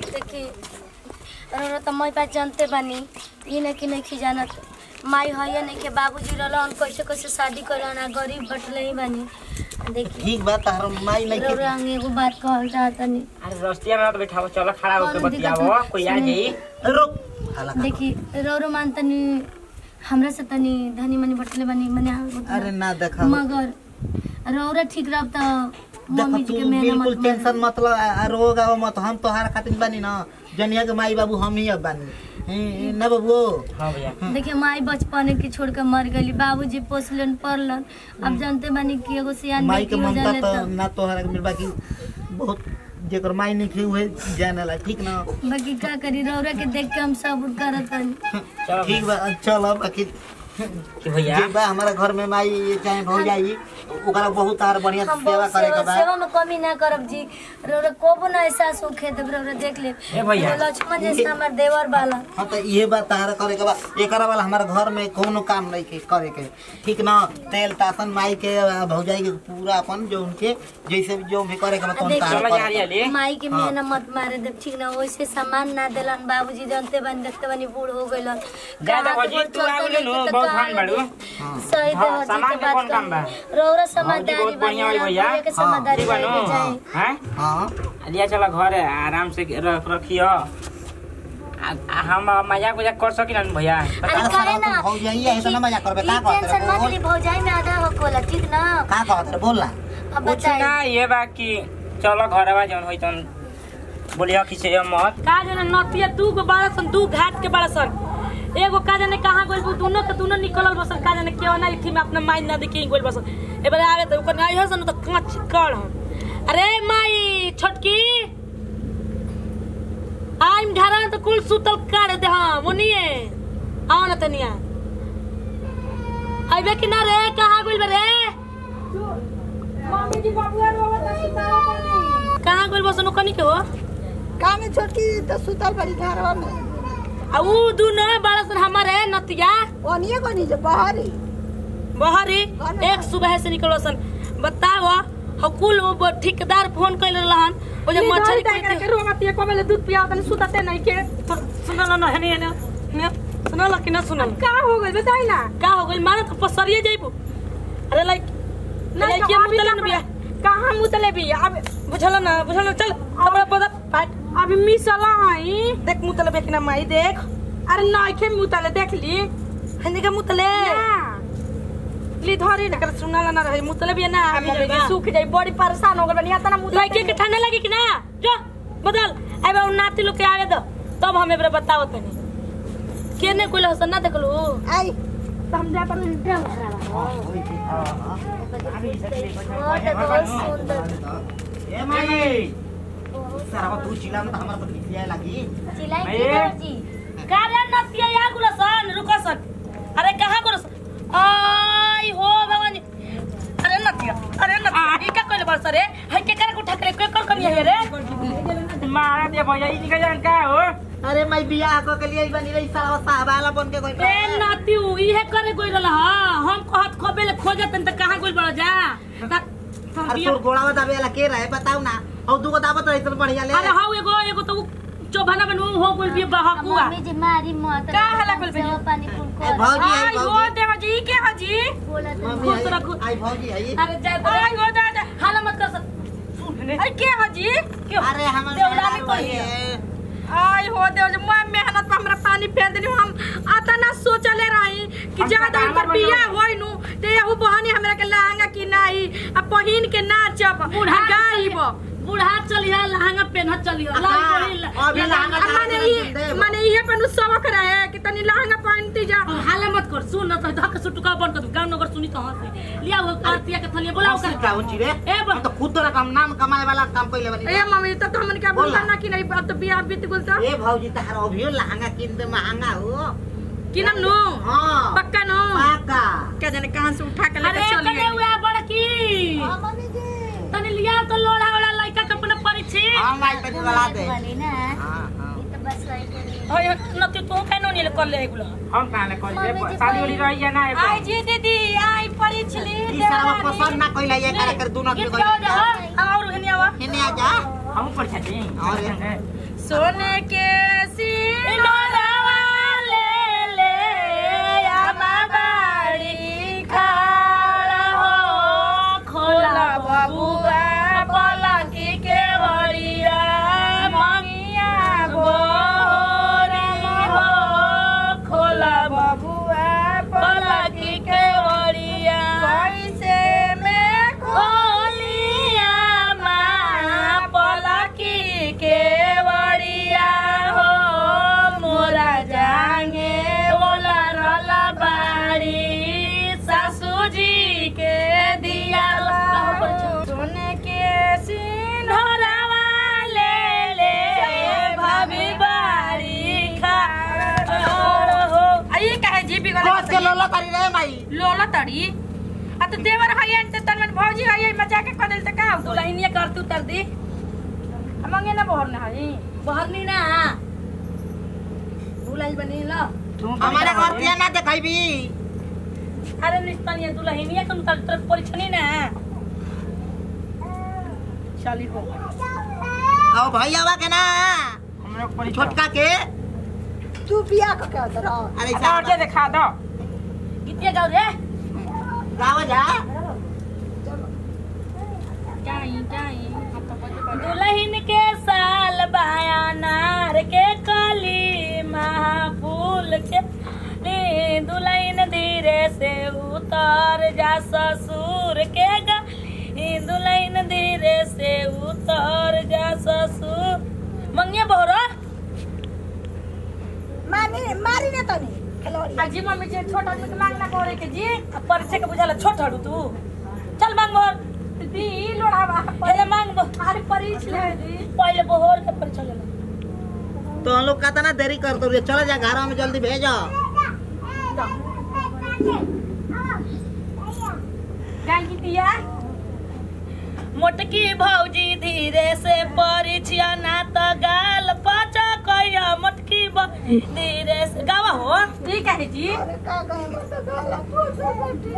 देखी और तो मैं बात जानते बानी ई न कि नहीं खिजानत माई है नहीं के बाबूजी रहलन कैसे कैसे शादी करलन आ गरीब बटले ही बानी देखी ठीक बात तार माई नहीं के रंग एगो बात कहल चाहता नहीं अरे रस्तिया में मत बैठाओ चलो खड़ा होके बतियाओ कोई आ जाई रुक देखी रो मानतनी हमरा से तनी धनी मनी बटले बानी मने अरे ना देखा मगर रौरा ठीक रह त देखो तू बिल्कुल टेंशन मत लो रोगा मत हम तोहार खातिर बानी ना जनिया के माई बाबू हम ही अब बानी ना बाबू। हां भैया देखिए माई बचपन के छोड़ के मर गई बाबूजी पोसलन पढ़लन अब जानते बानी कि एगो सियान माई के ममता तो ना तोहार के बाकी बहुत जेकर माई नहीं खे हुए जाने ला ठीक ना बाकी का करी रौरा के देख के हम सब करतन ठीक बा चलो बाकी कि भैया जे बा हमारा घर में माई चाहे हो जाई ओकरा बहुत तार बढ़िया सेवा करे के बा सेवा में कमी ना करब जी रौरा कोबो ना एहसास होखे त रौरा देख ले ए भैया लक्ष्मण जैसा हमर देवर वाला हां तो ये बात तार करे के बा एकरा वाला हमारा घर में कोनो काम नहीं के करे के ठीक ना तेल तासन माई के भौजाई के पूरा अपन जो उनके जैसे जो भी करे के बा तो तार करे माई के मेहना मत मारे दे ठीक ना वैसे सामान ना देलन बाबूजी जानते बन देखते बनी बूढ़ हो गइलन ज्यादा भौजी तू आगले नो बहुत भान बाड़ू सही दे सामान के कौन काम बा रौरा समझदारी बढ़िया भैया के समझदारी बनो हैं हां लिया चलो घर आराम से रखियो हम मजाक मजाक कर सकी ना भैया अरे काहे ना भौजाई है तो ना मजाक करबे का कहत टेंशन मत ली भौजाई में आधा हो कोला ठीक ना का कहत रे बोल ला अब कुछ ना ये बाकी चलो घरवा जौन होई तन बोलिया किसे मत का जाने नतिया दू गो बारसन दू घाट के बारसन एगो का जाने कहां गइल दोनों के दोनों निकलल बसन का जाने केओ ना इथि में अपना माई ना देखी गइल बसन ए बार आवे त ओकर नाही हसन त कांच कड़ अरे माई छोटकी आइम ढारा तो कुल सुतल काट दे हां मोनिए आओ ना तनिया आइबे कि ना रे कहां गइल रे मम्मी जी बाबूआ रोवत सुतावा बनी कहां गइल बसन ओकनी के हो काने छोटकी तो सुतल बड़ी घरवा में आ उ दुनो बारसन हमारे नतिया ओनिए कोनी जे बहारी बहारी एक सुबह से निकलो सन बताओ हकुल वो ठेकेदार फोन कइल रहन ओ जे मछली के रोमतिया कोबले दूध पियाव तने सुताते नहीं के सुनल न हने ने सुनल कि न सुनल का हो गइल बताई ना का हो गइल मारे तो पसरिए जाइबो अरे लाइक नहीं के मुतले बिया कहां मुतले बिया अब बुझल चल हमरा पता फाट अभी मिसला हई देख मुतले बेकना माई देख अरे नहीं के मुतले देख ली हने के मुतले ली धरी न कर सुनला ना रहे मुतले भी ना अभी सूख जाई बड़ी परेशान हो गल बनिया तना मुतले लइके के ठंडा लगी कि ना जो बदल अब उन नाती लोग के आवे दो तब हमें बरे बताओ तनी केने कोइल हसन ना देखलू आई तो हम जा पर ए माई सारा तू चिल्ला में हमरा पर लिया लगी चिल्लाई जी का रे नतिया या गुलसन रुकसन अरे कहां गुलसन आई हो भगवान अरे नतिया ई का कइले बस रे है के करे उठा करे के कर कमी है रे मारा दे भैया ई निकल जान का हो अरे मैं बियाह को के लिए बनी रही सारा साहबाला बन के कोई ए नती ई है करे गइल रहा हम कहत खबे ले खोजतन त कहां गइल बड़ जा अरे तोर गोड़ा में दाबे वाला के रहे बताऊ ना और दूगो दाबत रही तो बढ़िया ले अरे हाउ एगो तो चोभाना बनू हो गइल भी बहकुआ मम्मी जी मारी मत का हला गइल बे पानी फूल ए भौजी आई आई हो भौजी दे हजी के हजी बोला मम्मी खुश रखो। आई भौजी आई अरे जा आई हो जा हाला मत कर सुन आई के हजी क्यों अरे हमर देवला में कहिए आई हो दे जो मैं मेहनत पर हमरा पानी फेर देनी हम आता ना सोचले रही कि ज्यादा ऊपर बिया होई नु ते एहू बहानी हमरा के लहंगा की नाही आ पहिन के नाचब बूढ़ा गाइब बूढ़ा चलिया लहंगा पहनत चलिया अभी लहंगा माने ये पनु सबक रहे कि तनी लहंगा पहनती जा हाला मत कर सुन त धक सुटका बन कर गांव नगर सुनी तो हंसे लिया वो आरतिया के थलिया बोलाओ कर का उंची रे ए हम तो खुद तोरा काम नाम कमाए वाला काम कइले बनी ए मम्मी तो हमन के बोलता ना कि नहीं अब तो बियाह बीत गेल त ए भौजी तहार अभियो लहंगा किन दे महंगा हो किनम नु हां पक्का नु पाका क्या जाने कहां से उठा के लेके चली अरे कने हुआ बड़की मम्मी जी तनी लिया तो लोड़ा वाला लइका के अपना परिछे हां माई तनी वाला दे वाली ना हां हां ये तो बस वही ओए नती तो केनो नहीं कर ले गुलो हम काने कोई दे साली वाली रही है ना आई जी दीदी आई परिछली ई सारा पसंद ना कइला ये करे कर दोनों के और हेनियावा हेने आ जा हम पर छथि अरे सोने के सिंदूरवा ले ले आमा बाड़ी खाड़ा हो खोला बबुआ पलकी के बड़िया मंगिया बोरम हो खोला बबुआ पलकी के बड़िया कैसे में खोलिया माँ पलकी के बड़िया हो मोरा जाएंगे बोला रला बाड़ी सासू जी के दिया सोने के सिंदूरवा ले ले भाभी बाड़ी खाड़ा हो आई कहे जी बिगड़ कोस के लोला करी रे माई लोला तड़ी आ तो देवर हई अंत तन भौजी हई मजा के कदल त का दुलहिनिया कर तू तर दी मंगे ना बहर ना हई बहरनी ना दुलही बनी ल हमारे घर के ना देखाइबी अरे निस्तनिया दुलहिनिया कम तर तर परीक्षणी ना चली हो आओ भैया के ना हमरे ऊपर छोटका के तू बिया को क्या उधर अरे और के दिखा दो गीतिया गाओ रे गावा जा जाई दुल्हन के साल बयानार के कली महाफूल के दुल्हन धीरे से उतर जा ससुर के दुल्हन धीरे से उतर जा ससुर मंगिया बहरो मारी ना तनी खिलौड़ी जी मम्मी जी छोटा आदमी के मांग ना करे के जी परिचय के बुझाला छोट हड़ू तू चल मांग बोर दी लोड़ावा पहले मांग बो अरे परिच ले दी पहले बोर के परिचय ले तो हम लोग कहता ना देरी कर तो चलो जा घर में जल्दी भेजो गाय की दिया मोटकी भौजी धीरे से परिचय ना तो गाल पचा कहिया मोटकी धीरे से गावा हो ठीक है जी अरे का गए मत गाला पूछो बेटी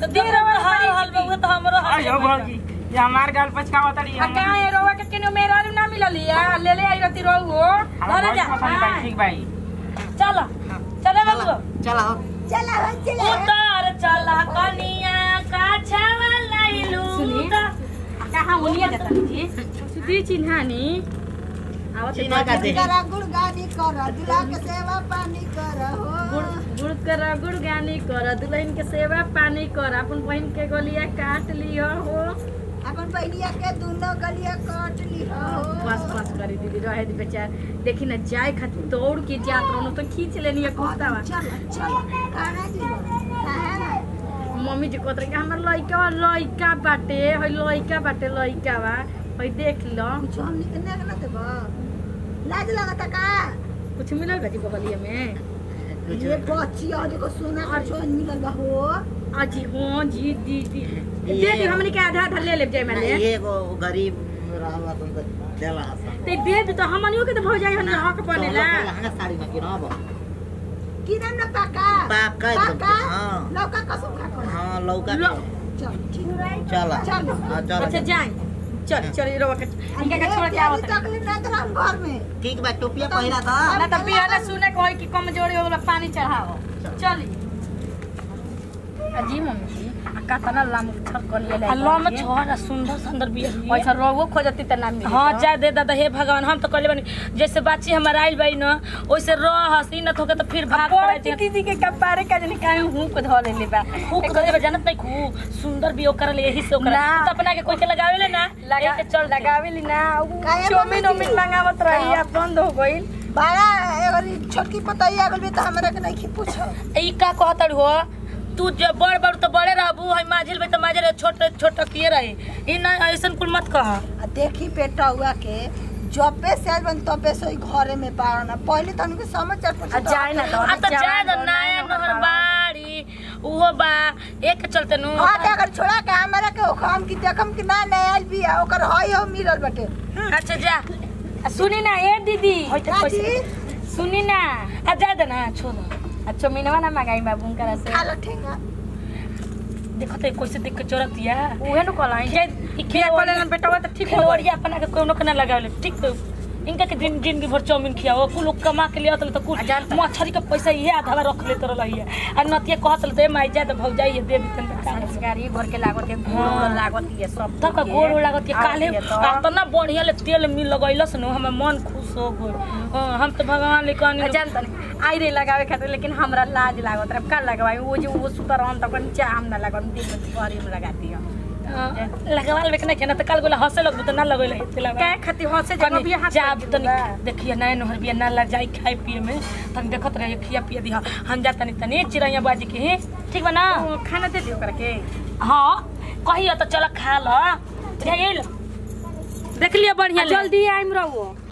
तो धीरे में हरी हल में तो हमरो आयो भौजी ये हमार गाल पचकावा तड़ी आ का है रोवा के केनो मेरा ना मिललिया ले ले आई रती रो हो धरे जा ठीक भाई चलो चले बाबू चलो चला हो चला उतार चला कनिया का छावा लाइलू कहां उनिया जाता जी सुधी चिन्हानी आवत चिन्हा का दे करा गुड़गानी कर दुल्हा के सेवा पानी कर हो गुड़ गानी कर दुल्हन के सेवा पानी कर अपन बहन के गलिया काट लियो हो अपन बहनिया के दोनों गलिया काट ली हो बस करी दीदी रहे दी बेचार देखी ना जाए खातिर दौड़ के जात रहनो तो खींच लेनी है कुत्तावा चल कहां जी कहां ना मम्मी जी कहत रहे कि हमर लइका बाटे हई लइका बा हई देख लो कुछ हम निकलने ना देबो लाज लगता का कुछ मिलल बा जी बगलिया में ये बच्ची और को सोना का छोन मिलल बा हो अजी हो जी दी दे दी हमनी के आधा ले ले जाय माने ये को गरीब रहवा तुम चला ते दे दे तो हमनियो के तो हो जाय हन हक बनेला लहंगा साड़ी में किनबो किनम ना पाका हां लौका कसम खा हां लौका चल ठीक चला चल हां चल अच्छा जाए चल रोवा के इनका का छोड़ के आवत तकलीफ ना तो हम घर में ठीक बा टोपिया पहिरा था ना तो बियाना सुने कोई की कमजोरी होला पानी चढ़ाओ चली अजी मम्मी जी का तना लाम छर कर ले अल्लाह में छोरा सुंदर बिया पैसा रोगो खोजती त ना मिली हां जा दे दादा हे भगवान हम तो कहले बनी जैसे बाची हमर आइल बाई न ओइसे रह हसी न थोके तो फिर भाग पड़े दीदी के कपारे का जने काहे हूं को धले ले बा हूं को धले जानत नहीं खू सुंदर बियो कर ले यही से ओकरा तो अपना के कोई के लगावेले ना लगा के चल लगावेली ना चौमिन मंगावत रही बंद हो गइल बाड़ा अगर छोटकी पतैया गल त हमरा के नहीं पूछो ई का कहत हो तू जब बड़ तो बड़े रहबू हई माझिल में तो माझिल छोट किए रही इ ना ऐसन कुल मत कह देखी बेटा हुआ के जबे से आज बन तबे से घरे में पाना पहले तो उनके समाचार पूछ जाए ना तो जाए ना नया नहर बाड़ी उहो बा एक चलते नु हां ते अगर छोड़ा के हमरा के हम की देखम कि ना नया भी है ओकर हई हो मिलल बटे अच्छा जा सुनी ना ए दीदी सुनी ना आ जा दे ना छोड़ अच्छा मीनवा ना मंगाई बाबू करा से खाला ठेंगा देखो तो कैसे देख के चोरतिया उहे न कलाई के कोले न बेटा तो ठीक हो बढ़िया अपना के कोनो के ना लगावले ठीक तो इनका के दिन जिंदगी भर चाउमीन खियाओ कुल लोग कमा के लिया तो कुल मछरी का पैसा ये आधा रख लेते रहिए आ नतिया कहत ले माई जाए तो भौजाई दे देतन सरकारी भर के लागत है गोड़ लागत है सब तक गोड़ लागत है काले इतना बढ़िया ले तेल मिल लगैलस न हमर मन खुश हो गई हम तो भगवान ले कहनी जानत नहीं आई रे लगावे खातिर लेकिन हमरा लाज लागत रे का लगवाई वो जो वो सुतर हम तक नीचे हम ना लगन दिन में घरे में लगा दियो लगवाल बेक नहीं केना त काल गोला हंसे लगबो त ना लगैले काय खातिर हंसे जब भी हाथ जाब तनी देखिए नैन हर बिया ना ला जाई खाए पिए में तनी देखत रहे खिया पिया दिहा हम जा तनी चिड़ैया बाजी के ठीक बा ना खाना दे दियो करके हां कहियो त चल खा ल देख लिया बढ़िया जल्दी आइम रहो